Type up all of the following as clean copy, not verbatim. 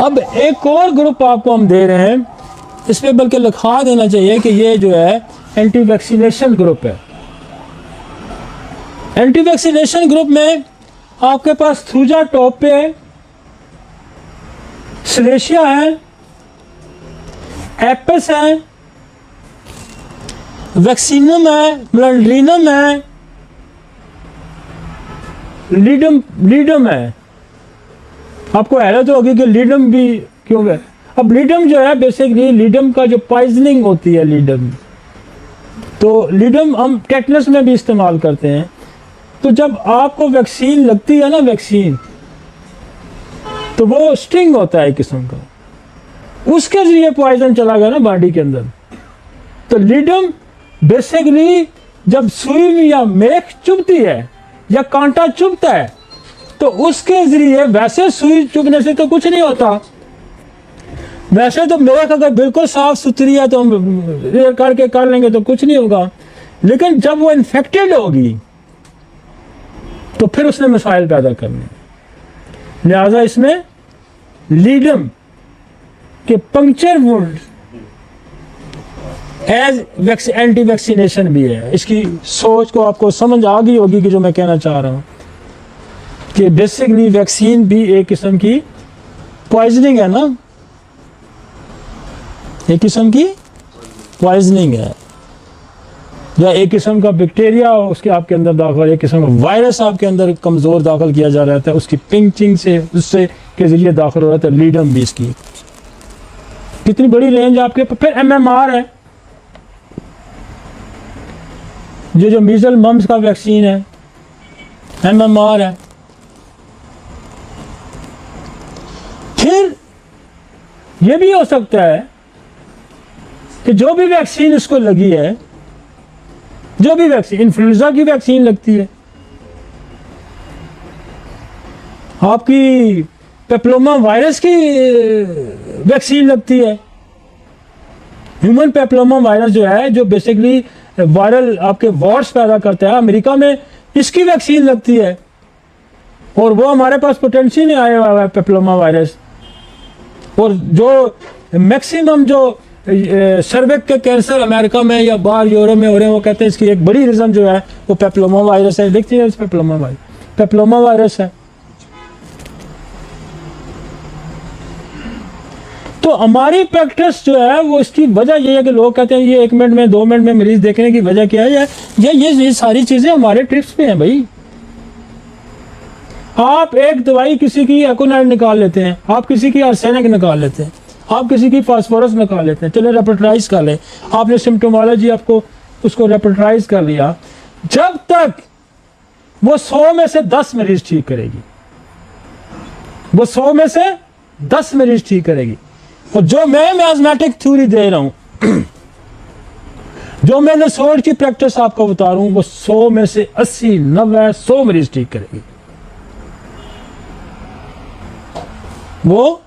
अब एक और ग्रुप आपको हम दे रहे हैं, इस पर बल्कि लिखा देना चाहिए कि ये जो है एंटी वैक्सीनेशन ग्रुप है। एंटी वैक्सीनेशन ग्रुप में आपके पास थ्रूजा टॉप पे है, सलेशिया है, एपिस है, वैक्सीनम है, ब्लैंड्रीनम है, लीडम है। आपको हैरत होगी कि लीडम भी क्यों है। अब लीडम जो है बेसिकली लीडम का जो पॉइजनिंग होती है लीडम, तो लीडम हम टेटनस में भी इस्तेमाल करते हैं। तो जब आपको वैक्सीन लगती है ना, वैक्सीन तो वो स्टिंग होता है एक किस्म का, उसके जरिए पॉइजन चला गया ना बॉडी के अंदर। तो लीडम बेसिकली जब सुई या मेख चुभती है या कांटा चुभता है तो उसके जरिए, वैसे सुई चुभने से तो कुछ नहीं होता, वैसे तो मेख अगर बिल्कुल साफ सुथरी है तो हम करके कर लेंगे तो कुछ नहीं होगा, लेकिन जब वो इन्फेक्टेड होगी तो फिर उसने मसाइल पैदा करने। लिहाजा इसमें लीडम के puncture wound as anti vaccination भी है। इसकी सोच को आपको समझ आ गई होगी कि जो मैं कहना चाह रहा हूं कि बेसिकली वैक्सीन भी एक किस्म की पॉइजनिंग है ना, एक किस्म की पॉइजनिंग है, या एक किस्म का बैक्टीरिया उसके आपके अंदर दाखिल, एक किस्म का वायरस आपके अंदर कमज़ोर दाखिल किया जा रहा था, उसकी पिंचिंग से उससे के जरिए दाखिल हो रहा था। लीडम भी इसकी कितनी बड़ी रेंज आपके। फिर MMR है, जो मीजल मम्स का वैक्सीन है, MMR है। फिर यह भी हो सकता है कि जो भी वैक्सीन उसको लगी है, जो भी वैक्सीन, इन्फ्लुएंजा की वैक्सीन लगती है, आपकी पेप्लोमा वायरस की वैक्सीन लगती है, ह्यूमन पेप्लोमा वायरस जो है, जो बेसिकली वायरल आपके वॉर्ड्स पैदा करता है, अमेरिका में इसकी वैक्सीन लगती है, और वो हमारे पास पोटेंशियल में आया हुआ है पेप्लोमा वायरस। और जो मैक्सिमम जो सर्विक्स के कैंसर अमेरिका में या बाहर यूरोप में हो रहे हैं, वो कहते हैं इसकी एक बड़ी रीज़न जो है वो पेप्लोमा वायरस है। देखते हैं पेप्लोमा वायरस है। तो हमारी प्रैक्टिस जो है वो इसकी वजह ये है कि लोग कहते हैं ये 1 मिनट में 2 मिनट में मरीज देखने की वजह क्या है, ये सारी चीज़ें हमारे ट्रिप्स पे हैं भाई। आप एक दवाई किसी की एकोनाइट निकाल लेते हैं, आप किसी की आर्सेनिक निकाल लेते हैं, आप किसी की फास्फोरस निकाल लेते हैं, चले रेपर्टाइज कर लें, आपने सिम्टोमोलॉजी आपको उसको रेपर्टाइज कर लिया, जब तक वो 100 में से 10 मरीज ठीक करेगी, वो 100 में से 10 मरीज ठीक करेगी। और जो मैं मैथमेटिक थ्योरी दे रहा हूं, जो मैं नसोड की प्रैक्टिस आपको बता रहा हूं, वो 100 में से 80, 90, 100 मरीज ठीक करेगी। वो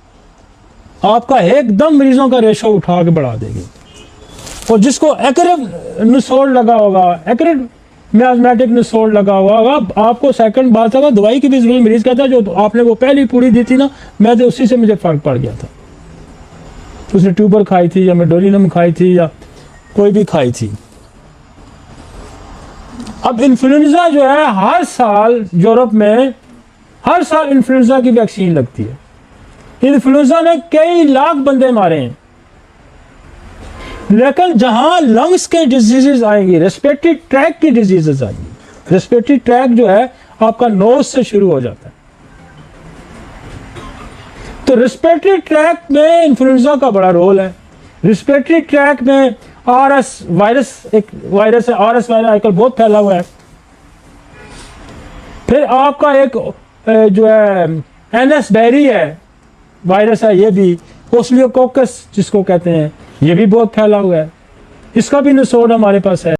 आपका एकदम मरीजों का रेशो उठा के बढ़ा देगी। और जिसको एक्यूरेट नसोड लगा होगा, एक्यूरेट मैथमेटिक नसोड लगा होगा, आपको सेकंड बात होगा दवाई की भी जरूरत। मरीज कहता है जो आपने वो पहली पूरी दी थी ना, मैं तो उसी से मुझे फर्क पड़ गया था, उसने ट्यूबर खाई थी या मेडोलिनम खाई थी या कोई भी खाई थी। अब इन्फ्लुएंजा जो है, हर साल यूरोप में हर साल इन्फ्लुएंजा की वैक्सीन लगती है। इन्फ्लुएंजा ने कई लाख बंदे मारे हैं, लेकिन जहां लंग्स के डिजीजेस आएंगी, रेस्पिरेटरी ट्रैक की डिजीजेस आएंगी। रेस्पिरेटरी ट्रैक जो है आपका नोज से शुरू हो जाता है, तो रेस्पिरेटरी ट्रैक में इन्फ्लुएंजा का बड़ा रोल है। रेस्पिरेटरी ट्रैक में RS वायरस, एक वायरस है, RS वायरस आजकल बहुत फैला हुआ है। फिर आपका एक जो है NS बैरी है, वायरस है, ये भी ओस्लियोकोकस जिसको कहते हैं, ये भी बहुत फैला हुआ है। इसका भी नसोड हमारे पास है।